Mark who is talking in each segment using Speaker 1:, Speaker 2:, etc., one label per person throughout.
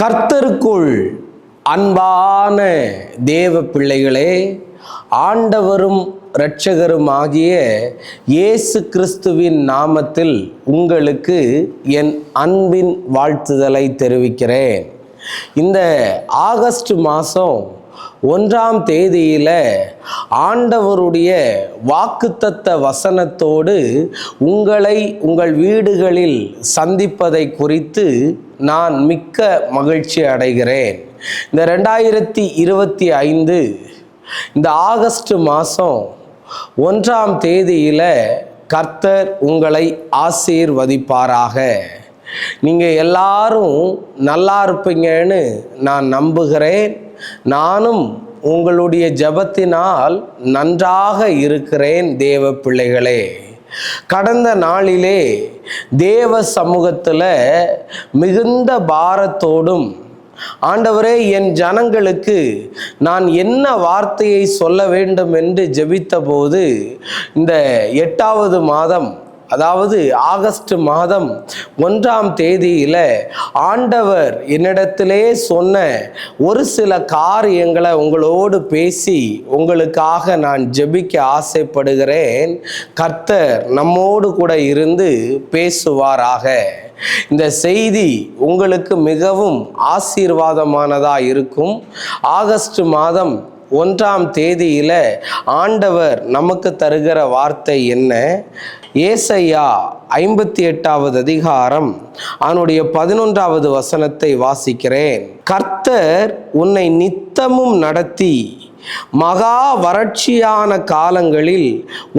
Speaker 1: கர்த்தருக்குள் அன்பான தேவ பிள்ளைகளே, ஆண்டவரும் இரட்சகரும் ஆகிய இயேசு கிறிஸ்துவின் நாமத்தில் உங்களுக்கு என் அன்பின் வாழ்த்துதலை தெரிவிக்கிறேன். இந்த ஆகஸ்ட் மாதம் 1ஆம் தேதியில் ஆண்டவருடைய வாக்குத்தத்த வசனத்தோடு உங்களை உங்கள் வீடுகளில் சந்திப்பதை குறித்து நான் மிக்க மகிழ்ச்சி அடைகிறேன். இந்த 2025 இந்த ஆகஸ்ட் மாதம் 1ஆம் தேதியில் கர்த்தர் உங்களை ஆசீர்வதிப்பாராக. நீங்கள் எல்லாரும் நல்லா இருப்பீங்கன்னு நான் நம்புகிறேன். நானும் உங்களுடைய ஜெபத்தினால் நன்றாக இருக்கிறேன். தேவ பிள்ளைகளே, கடந்த நாளிலே தேவ சமூகத்தில் மிகுந்த பாரத்தோடும், ஆண்டவரே என் ஜனங்களுக்கு நான் என்ன வார்த்தையை சொல்ல வேண்டும் என்று ஜெபித்த போது, இந்த 8வது மாதம், அதாவது ஆகஸ்ட் மாதம் 1ஆம் தேதியில் ஆண்டவர் என்னிடத்திலே சொன்ன ஒரு சில காரியங்களை உங்களோடு பேசி உங்களுக்காக நான் ஜெபிக்க ஆசைப்படுகிறேன். கர்த்தர் நம்மோடு கூட இருந்து பேசுவாராக. இந்த செய்தி உங்களுக்கு மிகவும் ஆசீர்வாதமானதாக இருக்கும். ஆகஸ்ட் மாதம் 1ஆம் தேதியில் ஆண்டவர் நமக்கு தருகிற வார்த்தை என்ன? ஏசாயா 58வது அதிகாரம் அவனுடைய 11வது வசனத்தை வாசிக்கிறேன். கர்த்தர் உன்னை நித்தமும் நடத்தி மகா வறட்சியான காலங்களில்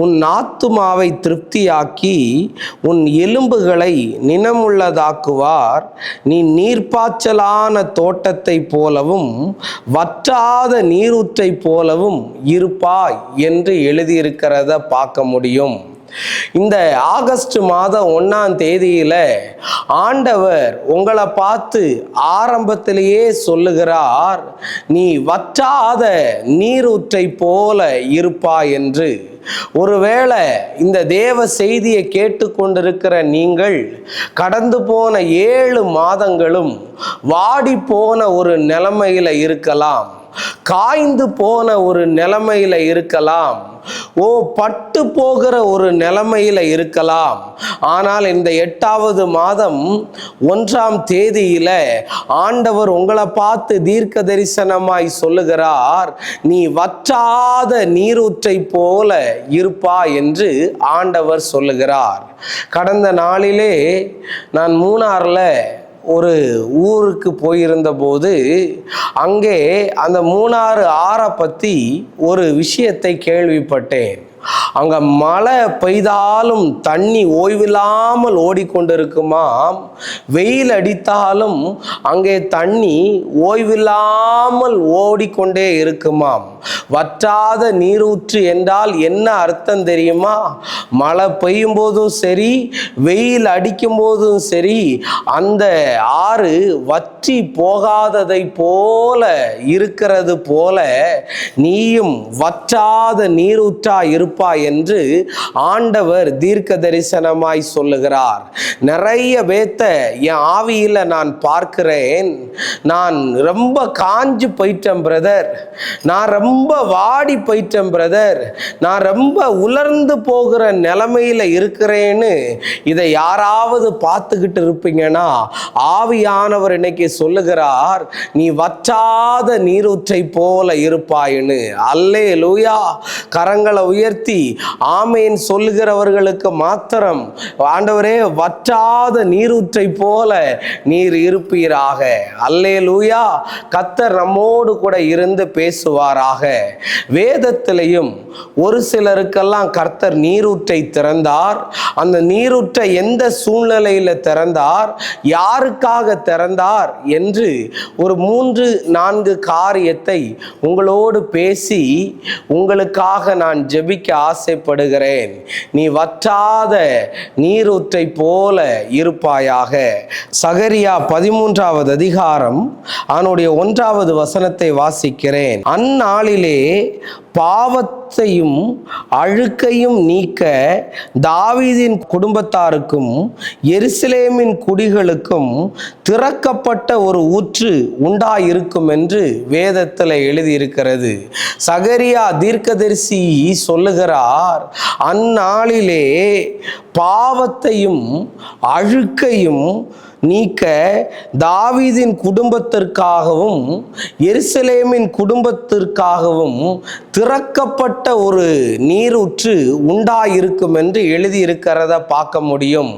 Speaker 1: உன் ஆத்துமாவை திருப்தியாக்கி உன் எலும்புகளை நினமுள்ளதாக்குவார். நீ நீர்ப்பாய்ச்சலான தோட்டத்தை போலவும் வற்றாத நீரூற்றை போலவும் இருப்பாய் என்று எழுதியிருக்கிறத பார்க்க முடியும். இந்த ஆகஸ்ட் மாதம் 1ஆம் தேதியில் ஆண்டவர் உங்களை பார்த்து ஆரம்பத்திலேயே சொல்லுகிறார், நீ வற்றாத நீரூற்றை போல இருப்பாய் என்று. ஒருவேளை இந்த தேவ செய்தியை கேட்டுக்கொண்டிருக்கிற நீங்கள் கடந்து போன 7 மாதங்களும் வாடி போன ஒரு நிலைமையில இருக்கலாம், காய்ந்து போன ஒரு நிலைமையில இருக்கலாம், பட்டு போகிற ஒரு நிலைமையில இருக்கலாம். ஆனால் இந்த 8வது மாதம் 1ஆம் தேதியில ஆண்டவர் உங்களை பார்த்து தீர்க்க தரிசனமாய் சொல்லுகிறார், நீ வற்றாத நீரூற்றை போல இருப்பா என்று ஆண்டவர் சொல்லுகிறார். கடந்த நாளிலே நான் மூணாறுல ஒரு ஊருக்கு போயிருந்த போது அங்கே அந்த மூணாறு ஆறை பற்றி ஒரு விஷயத்தை கேள்விப்பட்டேன். அங்கே மழை பெய்தாலும் தண்ணி ஓய்வில்லாமல் ஓடிக்கொண்டிருக்குமாம், வெயில் அடித்தாலும் அங்கே தண்ணி ஓய்வில்லாமல் ஓடிக்கொண்டே இருக்குமாம். வற்றாத நீரூற்று என்றால் என்ன அர்த்தம் தெரியுமா? மழை பெய்யும் போதும் சரி, வெயில் அடிக்கும் போதும் சரி, அந்த ஆறு வற்றி போகாததை போல இருக்கிறது போல நீயும் வற்றாத நீரூற்றா இருப்பாய் என்று ஆண்டவர் தீர்க்க தரிசனமாய் சொல்லுகிறார். நிறைய பேத்த என் ஆவியில நான் பார்க்கிறேன். நான் ரொம்ப காஞ்சு போயிட்டேன் பிரதர், நான் ரொம்ப வாடி போயிட்டேன் பிரதர், நான் ரொம்ப உலர்ந்து போகிற நிலைமையில இருக்கிறேன்னு இதை யாராவது பார்த்துக்கிட்டு இருப்பீங்கன்னா, ஆவியானவர் இன்னைக்கு சொல்லுகிறார், நீ வற்றாத நீரூற்றை போல இருப்பாயின்னு. அல்லேலூயா. கரங்களை உயர்த்தி ஆமேன் சொல்லுகிறவர்களுக்கு மாத்திரம் ஆண்டவரே வற்றாத நீரூற்றை போல நீர் இருப்பீராக. அல்லேலூயா. கர்த்தர் நம்மோடு கூட இருந்து பேசுவாராக. வேதத்திலையும் ஒரு சிலருக்கெல்லாம் கர்த்தர் நீரூற்றை திறந்தார். அந்த நீரூற்றை எந்த சூழ்நிலையில திறந்தார், யாருக்காக திறந்தார் என்று ஒரு 3-4 காரியத்தை உங்களோடு பேசி உங்களுக்காக நான் ஜெபிக்க ஆசைப்படுகிறேன். நீ வற்றாத நீரூற்றை போல இருப்பாயாக. சகரியா 13வது அதிகாரம் அவனுடைய 1வது வசனத்தை வாசிக்கிறேன். அந்நாளிலே பாவத்தையும் அழுக்கையும் நீக்க தாவீதின் குடும்பத்தாருக்கும் எருசலேமின் குடிகளுக்கும் திறக்கப்பட்ட ஒரு ஊற்று உண்டாயிருக்கும் என்று வேதத்தில் எழுதியிருக்கிறது. சகரியா தீர்க்கதரிசி சொல்லுகிறார், அந்நாளிலே பாவத்தையும் அழுக்கையும் நீக்க தாவீதின் குடும்பத்திற்காகவும் எருசலேமின் குடும்பத்திற்காகவும் திறக்கப்பட்ட ஒரு நீரூற்று உண்டாயிருக்கும் என்று எழுதியிருக்கிறத பார்க்க முடியும்.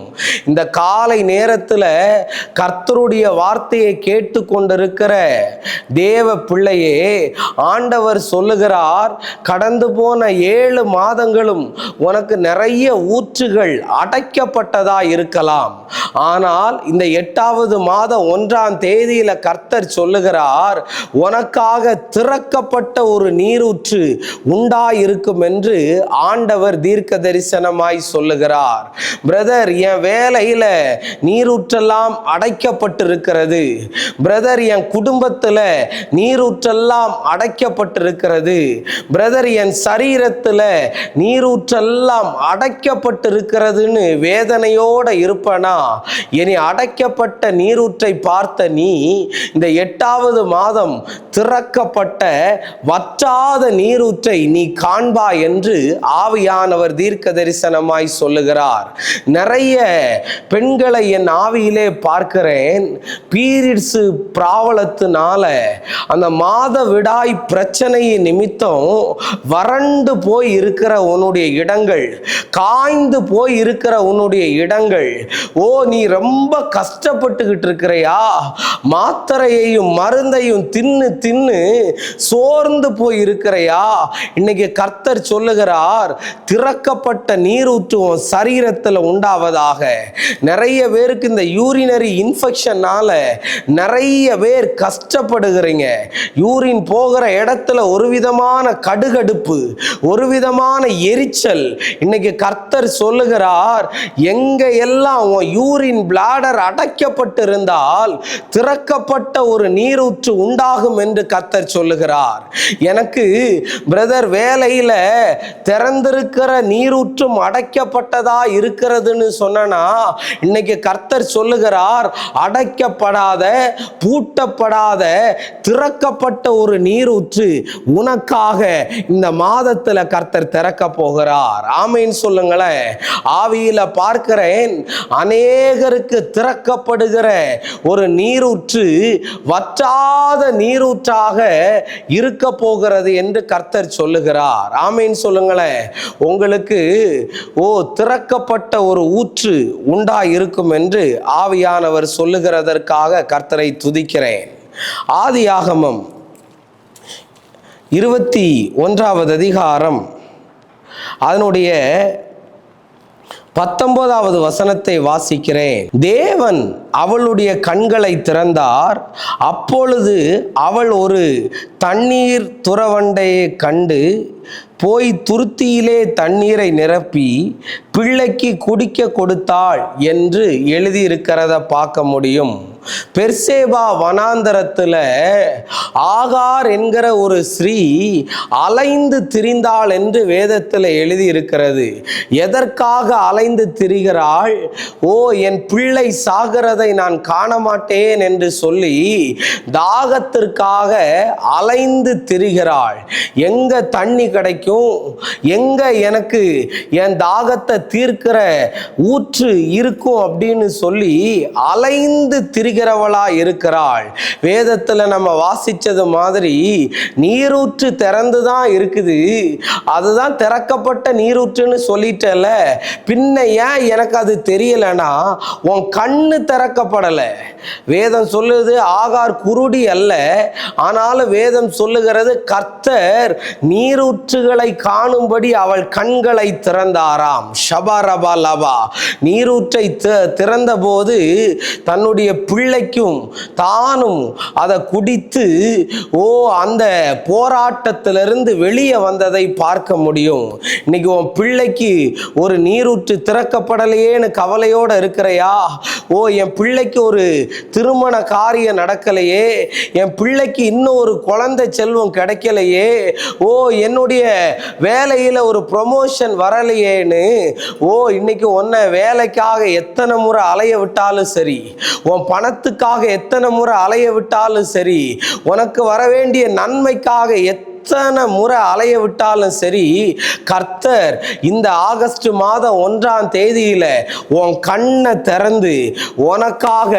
Speaker 1: இந்த காலை நேரத்தில் கர்த்தருடைய வார்த்தையை கேட்டு கொண்டிருக்கிற தேவ பிள்ளையே, ஆண்டவர் சொல்லுகிறார், கடந்து போன 7 மாதங்களும் உனக்கு நிறைய ஊற்றுகள் அடைக்கப்பட்டதா இருக்கலாம். ஆனால் இந்த 8வது மாதம் 1ஆம் தேதியில கர்த்தர் சொல்லுகிறார், உனக்காக திறக்கப்பட்ட ஒரு நீரூற்று உண்டாயிருக்கும் என்று ஆண்டவர் தீர்க்க தரிசனமாய் சொல்லுகிறார். பிரதர், என் வேலையில நீரூற்றெல்லாம் அடைக்கப்பட்டிருக்கிறது. பிரதர், என் குடும்பத்தில் நீரூற்றெல்லாம் அடைக்கப்பட்டிருக்கிறது. பிரதர், என் சரீரத்தில் நீரூற்றெல்லாம் அடைக்கப்பட்டிருக்கிறதுன்னு வேதனையோட இருப்பனா, இனி அடைக்கப்பட்ட நீரூற்றை பார்த்த நீ இந்த 8வது மாதம் திறக்கப்பட்ட வற்றாத நீரூற்றை நீ காண்பாய் என்று ஆவியானவர் தீர்க்க தரிசனமாய் சொல்லுகிறார். நிறைய பெண்களை என் ஆவியிலே பார்க்கிறேன். பீரியட்ஸ் ப்ராப்ளத்தினால அந்த மாதவிடாய் பிரச்சனையின் நிமித்தம் வறண்டு போய் இருக்கிற உன்னுடைய இடங்கள், காய்ந்து போய் இருக்கிற உன்னுடைய இடங்கள், ஓ நீ ரொம்ப கஷ்டப்பட்டுக்கிட்டு இருக்கிறையா, மாத்திரையையும் மருந்தையும் தின்னு தின்னு சோர்ந்து போய் இருக்கிறையா, இன்னைக்கு கர்த்தர் சொல்லுகிறார், திறக்கப்பட்ட நீரூற்று சரீரத்தில் உண்டாவதாக. நிறைய பேருக்கு இந்த யூரினரி இன்ஃபெக்ஷனால நிறைய பேர் கஷ்டப்படுகிறீங்க. யூரின் போகிற இடத்துல ஒரு விதமான கடுகடுப்பு, ஒரு விதமான எரிச்சல். இன்னைக்கு கர்த்தர் சொல்லுகிறார், எங்க எல்லாம் யூரின் பிளாடர் அடைக்கப்பட்டிருந்தால் திறக்கப்பட்ட ஒரு நீரூற்று உண்டாகும் என்று கர்த்தர் சொல்லுகிறார். எனக்கு பிரதர் வேலையில திறந்திருக்கிற நீரூற்றும் அடைக்கப்பட்டதா இருக்கிறதுன்னு சொன்னா, இன்னைக்கு கர்த்தர் சொல்லுகிறார், அடைக்கப்படாத பூட்டப்படாத திறக்கப்பட்ட ஒரு நீரூற்று உனக்காக இந்த மாதத்துல கர்த்தர் திறக்க போகிறார். ஆமீன் சொல்லுங்களேன். ஆவியில பார்க்கிறேன், அநேகருக்கு திறக்கப்படுகிற ஒரு நீரூற்று வற்றாத நீரூற்றாக இருக்க போகிறது என்று கர்த்தர் சொல்லுகிறார். ஆமீன் சொல்லுங்களேன். உங்களுக்கு திறக்கப்பட்ட ஒரு ஊற்று உண்டாயிருக்கும் என்று ஆவியானவர் சொல்லுகிறதற்காக கர்த்தரை துதிக்கிறேன். ஆதியாகமம் 21வது அதிகாரம் அதனுடைய 19வது வசனத்தை வாசிக்கிறேன். தேவன் அவளுடைய கண்களை திறந்தார். அப்பொழுது அவள் ஒரு தண்ணீர் துறவண்டையை கண்டு போய் துருத்தியிலே தண்ணீரை நிரப்பி பிள்ளைக்கு குடிக்க கொடுத்தாள் என்று எழுதியிருக்கிறத பார்க்க முடியும். பெர்சேபா வனாந்தரத்தில் ஆகார் என்கிற ஒரு ஸ்ரீ அலைந்து திரிந்தாள் என்று வேதத்தில் எழுதியிருக்கிறது. எதற்காக அலைந்து திரிகிறாள்? என் பிள்ளை சாகிறதை நான் காண மாட்டேன் என்று சொல்லி தாகத்திற்காக அலைந்து திரிகிறாள். எங்க தண்ணி கிடைக்கும், எங்க எனக்கு என் தாகத்தை தீர்க்கிற ஊற்று இருக்கும் அப்படின்னு சொல்லி அலைந்து திரிகிறவளா இருக்கிறாள். வேதத்துல நம்ம வாசிச்சது மாதிரி நீரூற்று திறந்துதான் இருக்குது. அதுதான் திறக்கப்பட்ட நீரூற்றுன்னு சொல்லிட்டல, பின்ன ஏன் எனக்கு அது தெரியலனா, உன் கண்ணு திறக்கப்படல. வேதம் சொல்லுது ஆகார் குருடி அல்ல, ஆனாலும் வேதம் சொல்லுகிறது கர்த்தர் நீரூற்றுகளை காணும்படி அவள் கண்களை திறந்தாராம். ஷபரபா லபா. நீரூற்றை திறந்த போது தன்னுடைய பிள்ளை பிள்ளைக்கும் தானும் அதை குடித்து அந்த போராட்டத்திலிருந்து வெளியே வந்ததை பார்க்க முடியும். இன்னைக்கு உன் பிள்ளைக்கு ஒரு நீரூற்று திறக்கப்படலையேன்னு கவலையோட இருக்கிறையா? என் பிள்ளைக்கு ஒரு திருமண காரியம் நடக்கலையே, என் பிள்ளைக்கு இன்னும் ஒரு குழந்தை செல்வம் கிடைக்கலையே, என்னுடைய வேலையில ஒரு ப்ரொமோஷன் வரலையேன்னு இன்னைக்கு உன்னை வேலைக்காக எத்தனை முறை அலைய விட்டாலும் சரி, உன் பணத்துக்காக எத்தனை முறை அலைய விட்டாலும் சரி, உனக்கு வர வேண்டிய நன்மைக்காக எத்தனை முறை அலைய விட்டாலும் சரி, கர்த்தர் இந்த ஆகஸ்ட் மாதம் 1ஆம் தேதியில உன் கண்ணை திறந்து உனக்காக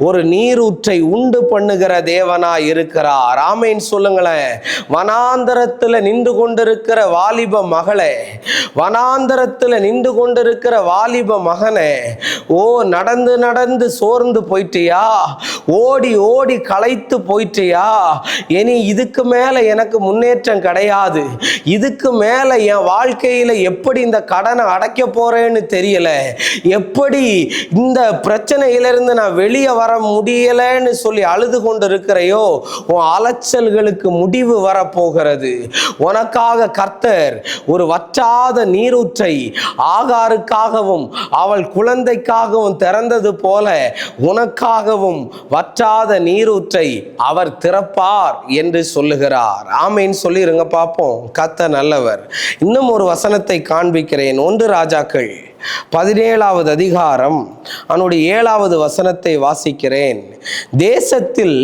Speaker 1: ஒரு நீரூற்றை உண்டு பண்ணுகிற தேவனா இருக்கிறார். ஆமென் சொல்லுங்களேன். வனாந்தரத்தில் நின்று கொண்டிருக்கிற வாலிப மகளே, வனாந்தரத்தில் நின்று கொண்டிருக்கிற வாலிப மகனே, நடந்து நடந்து சோர்ந்து போயிட்டியா? ஓடி ஓடி களைத்து போயிட்டியா? இனி இதுக்கு மேல எனக்கு முன்னேற்றம் கிடையாது, இதுக்கு மேல என் வாழ்க்கையில எப்படி இந்த கடனை அடைக்க போறேன்னு தெரியல, எப்படி இந்த பிரச்சனையிலிருந்து நான் வெளியே வர முடியலன்னு சொல்லி அழுது கொண்டு இருக்கிறையோ, உன் அலைச்சல்களுக்கு முடிவு வரப்போகிறது. உனக்காக கர்த்தர் ஒரு வற்றாத நீரூற்றை ஆகாருக்காகவும் அவள் குழந்தைக்காகவும் திறந்தது போல உனக்காகவும் வற்றாத நீரூற்றை அவர் திறப்பார் என்று சொல்லுகிறார். ஆமென் சொல்லிருங்க பார்ப்போம். கர்த்தர் நல்லவர். இன்னும் ஒரு வசனத்தை காண்பிக்கிறேன். 1 ராஜாக்கள் 17வது அதிகாரம் அவனுடைய 7வது வசனத்தை வாசிக்கிறேன். தேசத்தில்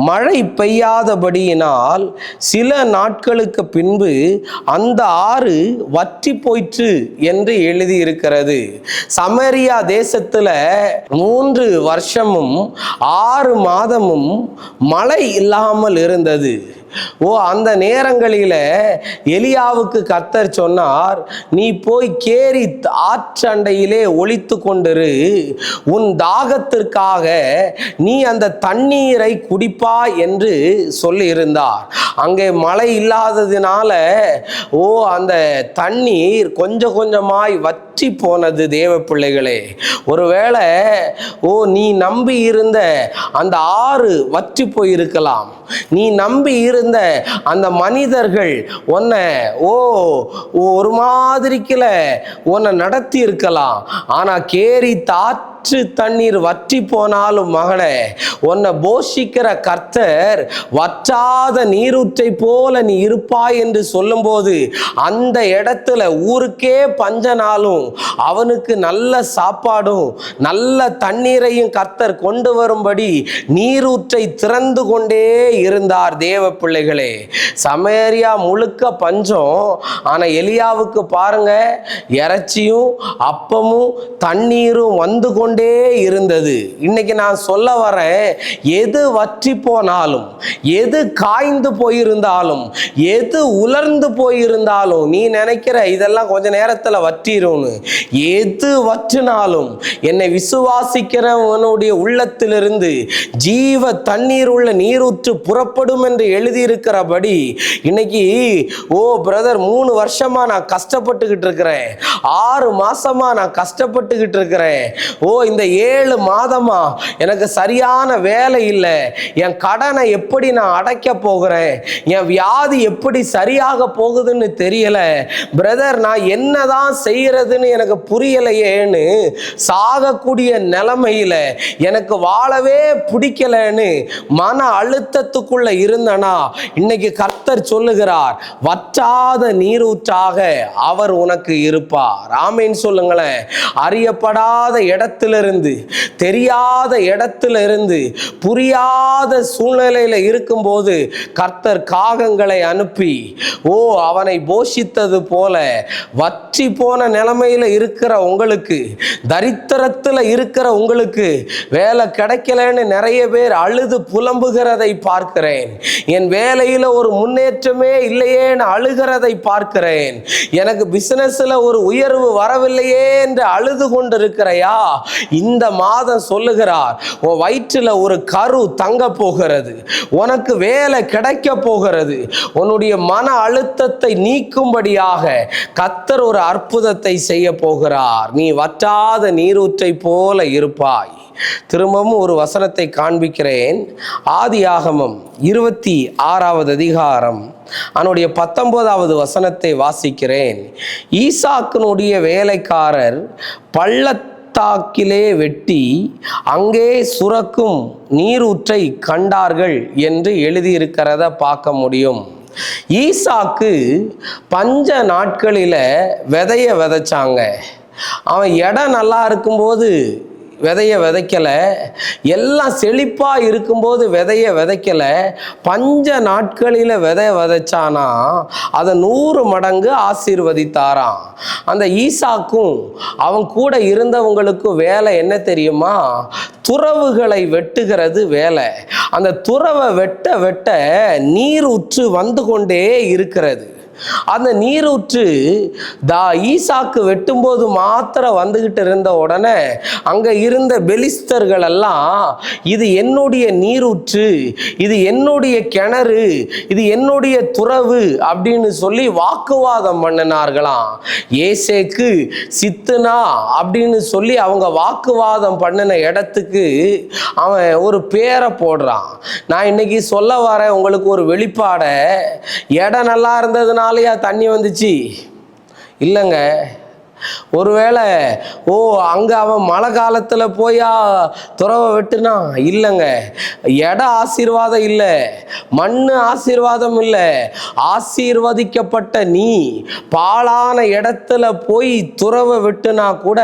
Speaker 1: மழை பெய்யாதபடியினால் சில நாட்களுக்கு பின்பு அந்த ஆறு வற்றி போயிற்று என்று எழுதியிருக்கிறது. சமரியா தேசத்துல 3 வருஷமும் 6 மாதமும் மழை இல்லாமல் இருந்தது. அந்த நேரங்களில எலியாவுக்கு கர்த்தர் சொன்னார், நீ போய் கேரி ஆற்றண்டையிலே ஒளித்து கொண்டிரு, உன் தாகத்திற்காக நீ அந்த தண்ணீரை குடிப்பாய் என்று சொல்லி இருந்தார். அங்கே மழை இல்லாததினால அந்த தண்ணீர் கொஞ்சம் கொஞ்சமாய் வற்றி போனது. தேவ பிள்ளைகளே, ஒருவேளை நீ நம்பி இருந்த அந்த ஆறு வற்றி போயிருக்கலாம். நீ நம்பி இருந்த அந்த மனிதர்கள் உன்னை ஒரு மாதிரிக்குல உன்னை நடத்தி இருக்கலாம். ஆனா கேரி ஆற்று தண்ணீர் வற்றி போனாலும் மகனே, உன்னை போஷிக்கிற கர்த்தர் வற்றாத நீரூற்றை போல நீ இருப்பாய் என்று சொல்லும்போது அந்த இடத்துல ஊருக்கே பஞ்சனாலும் அவனுக்கு நல்ல சாப்பாடும் நல்ல தண்ணீரையும் கர்த்தர் கொண்டு வரும்படி நீரூற்றை திறந்து கொண்டே இருந்தார். தேவ பிள்ளைகளே, சமேரியா முழுக்க பஞ்சம். ஆனா எலியாவுக்கு பாருங்க, இறைச்சியும் அப்பமும் தண்ணீரும் வந்து கொண்டே இருந்தது. இன்னைக்கு நான் சொல்ல வரேன், எது வற்றி போனாலும், எது காய்ந்து போயிருந்தாலும், எது உலர்ந்து போயிருந்தாலும், நீ நினைக்கிற இதெல்லாம் கொஞ்ச நேரத்துல வற்றிரும்னு, எது வற்றினாலும் என்னை விசுவாசிக்கிறவனுடைய உள்ளத்திலிருந்து ஜீவ தண்ணீர் உள்ள நீரூற்று புறப்படும் என்று எழுதியிருக்கிறபடி இன்னைக்கு பிரதர் 3 வருஷமா நான் கஷ்டப்பட்டுக்கிட்டு இருக்கிறேன், 6 மாசமா நான் கஷ்டப்பட்டுக்கிட்டு இருக்கிறேன், இந்த 7 மாதமா எனக்கு சரியான வேலை இல்லை, என் கடனை எப்படி நான் அடைக்க போகிறேன், என் வியாதி எப்படி சரியாக போகுதுன்னு தெரியல பிரதர், நான் என்னதான் செய்யறதுன்னு எனக்கு புரியலையேன்னு சாகக்கூடிய நிலைமையில எனக்கு வாழவே பிடிக்கலன்னு மன அழுத்தத்துக்குள்ள இருந்தனா, இன்னைக்கு கர்த்தர் சொல்லுகிறார், வற்றாத நீரூற்றாக அவர் உனக்கு இருப்பார். ஆமென் சொல்லுங்களேன். அறியப்படாத இடத்திலிருந்து, தெரியாத இடத்திலிருந்து, புரியாத சூழ்நிலையில இருக்கும்போது கர்த்தர் காகங்களை அனுப்பி அவனை போஷித்தது போல வற்றி போன நிலைமையில இருக்கிற உங்களுக்கு, தரித்திரத்துல இருக்கிற உங்களுக்கு, வேலை கிடைக்கலன்னு நிறைய பேர் அழுது புலம்புகிறதை பார்க்கிறேன். என் வேலையில ஒரு முன்னேற்றமே இல்லையேன்னு அழுகிறதை பார்க்கிறேன். எனக்கு பிசினஸ்ல ஒரு உயர்வு வரவில்லையே என்று அழுது கொண்டிருக்கிறையா? இந்த மாதம் சொல்லுகிறார், உன் வயிற்றுல ஒரு கரு தங்க போகிறது, உனக்கு வேலை கிடைக்க போகிறது, உன்னுடைய மன அழுத்தத்தை நீக்கும்படியாக கர்த்தர் ஒரு அற்புதத்தை செய்ய போகிறார். நீ வற்றாத நீரூற்றை போல இருப்பாய். திரும்பவும் ஒரு வசனத்தை காண்பிக்கிறேன். ஆதியாகமம் 26வது அதிகாரம் அதனுடைய 19வது வசனத்தை வாசிக்கிறேன். ஈசாக்கினுடைய வேலைக்காரர் பள்ளத்தாக்கிலே வெட்டி அங்கே சுரக்கும் நீரூற்றை கண்டார்கள் என்று எழுதியிருக்கிறத பார்க்க முடியும். ஈசாக்கு பஞ்ச நாட்களில் விதைய விதைச்சாங்க. அவன் இடம் நல்லா இருக்கும்போது விதைய விதைக்கலை, எல்லாம் செழிப்பாக இருக்கும்போது விதைய விதைக்கலை. பஞ்ச நாட்களில் விதைய விதைச்சானா அதை 100 மடங்கு ஆசீர்வதித்தாராம். அந்த ஈசாக்கும் அவன் கூட இருந்தவங்களுக்கும் வேலை என்ன தெரியுமா? துறவுகளை வெட்டுகிறது வேலை. அந்த துறவை வெட்ட வெட்ட நீரூற்று வந்து கொண்டே இருக்கிறது. அந்த நீரூற்று ஈசாக்கு வெட்டும்போது மாத்திரம் வந்துகிட்டு இருந்த உடனே அங்க இருந்த பெலிஸ்தர்கள் எல்லாம், இது என்னுடைய நீரூற்று, இது என்னுடைய கிணறு, இது என்னுடைய துறவு அப்படின்னு சொல்லி வாக்குவாதம் பண்ணினார்களாம். ஏசேக்கு சித்துனா அப்படின்னு சொல்லி அவங்க வாக்குவாதம் பண்ணின இடத்துக்கு அவன் ஒரு பேரை போடுறான். நான் இன்னைக்கு சொல்ல வரேன் உங்களுக்கு ஒரு வெளிப்பாடை. இடம் நல்லா இருந்ததுனாலயா தண்ணி வந்துச்சு? இல்லைங்க. ஒருவேளை அங்கே அவன் மழை காலத்தில் போயா துறவை வெட்டுனா? இல்லைங்க. இட ஆசீர்வாதம் இல்லை, மண் ஆசீர்வாதம் இல்லை. ஆசீர்வதிக்கப்பட்ட நீ பாழான இடத்துல போய் துறவை வெட்டுனா கூட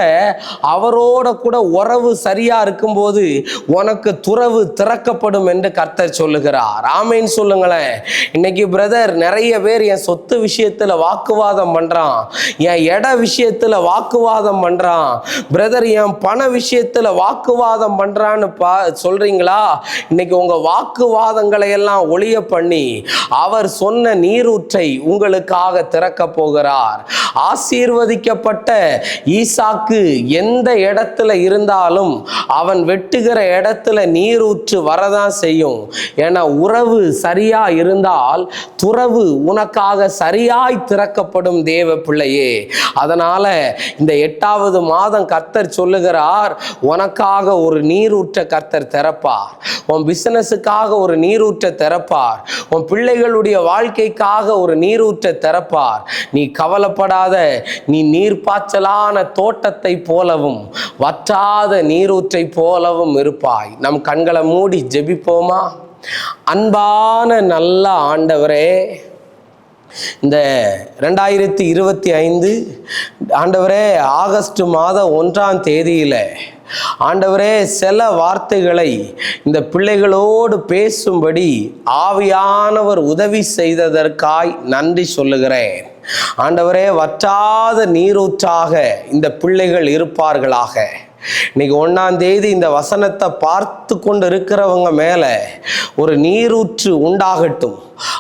Speaker 1: அவரோட கூட உறவு சரியா இருக்கும்போது உனக்கு துறவு திறக்கப்படும் என்று கர்த்தர் சொல்லுகிறார். ஆமேன்னு சொல்லுங்களேன். இன்னைக்கு பிரதர் நிறைய பேர் என் சொத்து விஷயத்துல வாக்குவாதம் பண்றான், என் இட விஷயத்துல வாக்குவாதம் பண்றான். பிரதர் என் பண விஷயத்துல வாக்குவாதம் பண்றான்னு சொல்றீங்களா? இன்னைக்கு உங்க வாக்குவாதங்களை எல்லாம் ஒளிய பண்ணி அவர் சொன்ன நீரூற்றை உங்களுக்காக திறக்க போகிறார். ஆசீர்வதிக்கப்பட்ட ஈசாக்கு எந்த இடத்துல இருந்தாலும் அவன் வெட்டுகிற இடத்துல நீரூற்று வரதான் செய்யும். ஏன்னா உறவு சரியா இருந்தால் துறவு உனக்காக சரியாய் திறக்கப்படும் தேவ பிள்ளையே. அதனால இந்த 8வது மாதம் கர்த்தர் சொல்லுகிறார், உனக்காக ஒரு நீரூற்ற கர்த்தர் திறப்பார். உன் பிசினஸுக்காக ஒரு நீரூற்ற திறப்பார். உன் பிள்ளைகளுடைய வாழ்க்கைக்காக ஒரு நீரூற்ற திறப்பார். நீ கவலைப்படாத. நீ நீர்ப்பாய்ச்சலான தோட்டத்தை போலவும் வற்றாத நீரூற்றை போலவும் இருப்பாய். நம் கண்களை மூடி ஜெபிப்போமா? அன்பான நல்ல ஆண்டவரே, இந்த 2025 ஆண்டவரே ஆகஸ்ட் மாதம் 1ஆம் தேதியில் ஆண்டவரே சில வார்த்தைகளை இந்த பிள்ளைகளோடு பேசும்படி ஆவியானவர் உதவி செய்ததற்காய் நன்றி சொல்லுகிறேன். ஆண்டவரே வற்றாத நீரூற்றாக இந்த பிள்ளைகள் இருப்பார்களாக. இன்னைக்கு 1ஆம் தேதி இந்த வசனத்தை பார்த்து கொண்டு இருக்கிறவங்க மேல ஒரு நீரூற்று உண்டாகட்டும்.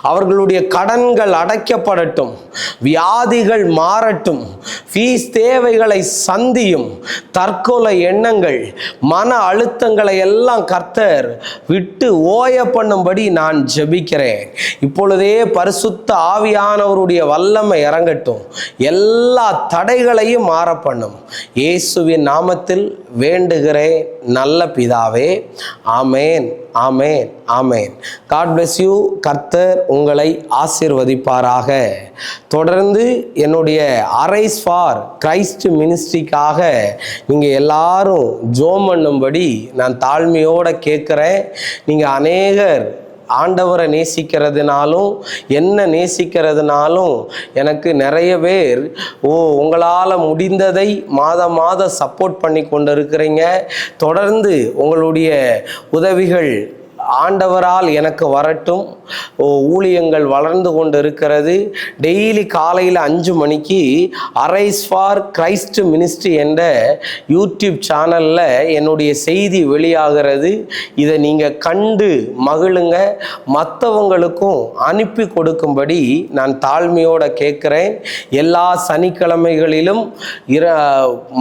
Speaker 1: அவர்களுடைய கடன்கள் அடைக்கப்படட்டும், வியாதிகள் மாறட்டும், ஃபீஸ் தேவைகளை சந்தியும், தற்கொலை எண்ணங்கள், மன அழுத்தங்களை எல்லாம் கர்த்தர் விட்டு ஓய பண்ணும்படி நான் ஜெபிக்கிறேன். இப்பொழுதே பரிசுத்த ஆவியானவருடைய வல்லமை இறங்கட்டும், எல்லா தடைகளையும் மாற பண்ணும். இயேசுவின் நாமத்தில் வேண்டுகிறேன் நல்ல பிதாவே. ஆமேன், ஆமேன், ஆமேன். God bless you. கர்த்தர் உங்களை ஆசீர்வதிப்பாராக. தொடர்ந்து என்னுடைய அரைஸ் ஃபார் கிரைஸ்ட் மினிஸ்ட்ரிக்காக நீங்கள் எல்லாரும் ஜோம் பண்ணும்படி நான் தாழ்மையோடு கேட்குறேன். நீங்கள் அநேகர் ஆண்டவரை நேசிக்கிறதுனாலும் என்ன நேசிக்கிறதுனாலும் எனக்கு நிறைய பேர் உங்களால் முடிந்ததை மாதம் சப்போர்ட் பண்ணி கொண்டு இருக்கிறீங்க. தொடர்ந்து உங்களுடைய உதவிகள் ஆண்டவரால் எனக்கு வரட்டும். ஊழியங்கள் வளர்ந்து கொண்டு இருக்கிறது. டெய்லி காலையில் 5 மணிக்கு அரைஸ் ஃபார் கிரைஸ்ட் மினிஸ்ட்ரி என்ற யூடியூப் சேனலில் என்னுடைய செய்தி வெளியாகிறது. இதை நீங்கள் கண்டு மகிழுங்க. மற்றவங்களுக்கும் அனுப்பி கொடுக்கும்படி நான் தாழ்மையோடு கேட்குறேன். எல்லா சனிக்கிழமைகளிலும்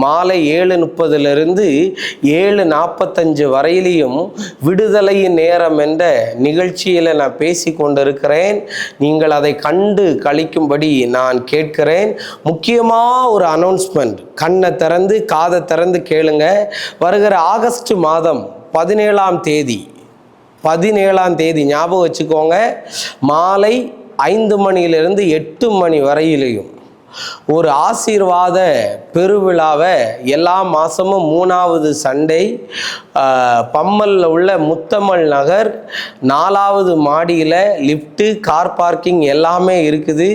Speaker 1: மாலை 7:30 7:45 வரையிலையும் விடுதலையின் நேரம் நேரம் என்ற நிகழ்ச்சியில் நான் பேசி கொண்டிருக்கிறேன். நீங்கள் அதை கண்டு கழிக்கும்படி நான் கேட்கிறேன். முக்கியமாக ஒரு அனௌன்ஸ்மெண்ட், கண்ணை திறந்து காதை திறந்து கேளுங்க. வருகிற ஆகஸ்ட் மாதம் 17ஆம் தேதி ஞாபகம் வச்சுக்கோங்க, மாலை 5 மணியிலிருந்து 8 மணி வரையிலையும் ஒரு ஆசீர்வாத பெருவிழாவை எல்லா மாதமும் 3வது சண்டே பம்மலில் உள்ள முத்தமல் நகர் 4வது மாடியில் லிஃப்ட்டு, கார் பார்க்கிங் எல்லாமே இருக்குது.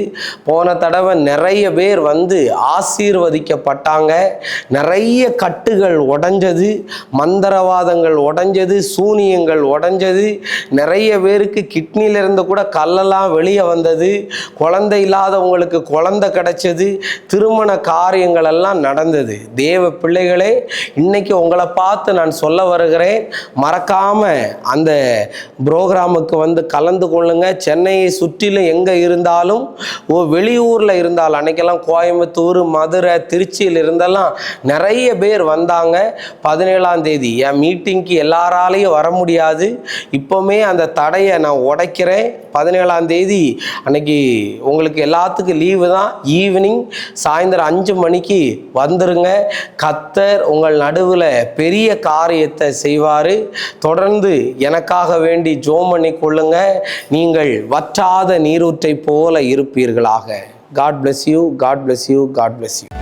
Speaker 1: போன தடவை நிறைய பேர் வந்து ஆசீர்வதிக்கப்பட்டாங்க. நிறைய கட்டுகள் உடைஞ்சது, மந்திரவாதங்கள் உடைஞ்சது, சூனியங்கள் உடைஞ்சது. நிறைய பேருக்கு கிட்னியிலிருந்து கூட கல்லெல்லாம் வெளியே வந்தது. குழந்தை இல்லாதவங்களுக்கு குழந்தை கிடைச்சது. திருமண காரியங்கள் எல்லாம் நடந்தது. தேவ பிள்ளைகளே, இன்னைக்கு உங்களை பார்த்து நான் சொல்ல வருகிறேன், மறக்காம அந்த புரோகிராமுக்கு வந்து கலந்து கொள்ளுங்க. சென்னையை சுற்றிலும் எங்க இருந்தாலும், வெளியூர்ல இருந்தாலும், அன்னைக்கெல்லாம் கோயம்புத்தூர், மதுரை, திருச்சியில் இருந்தெல்லாம் நிறைய பேர் வந்தாங்க. 17ஆம் தேதி என் மீட்டிங்க்கு எல்லாராலையும் வர முடியாது. இப்போவுமே அந்த தடையை நான் உடைக்கிறேன். 17ஆம் தேதி அன்னைக்கு உங்களுக்கு எல்லாத்துக்கும் லீவு தான். ஈவினிங் சாயந்தரம் 5 மணிக்கு வந்துருங்க. கர்த்தர் உங்கள் நடுவில் பெரிய காரியத்தை செய்வார். தொடர்ந்து எனக்காக வேண்டி ஜெபம் பண்ணி கொள்ளுங்க. நீங்கள் வற்றாத நீரூற்றை போல இருப்பீர்களாக. God bless you. God bless you. God bless you.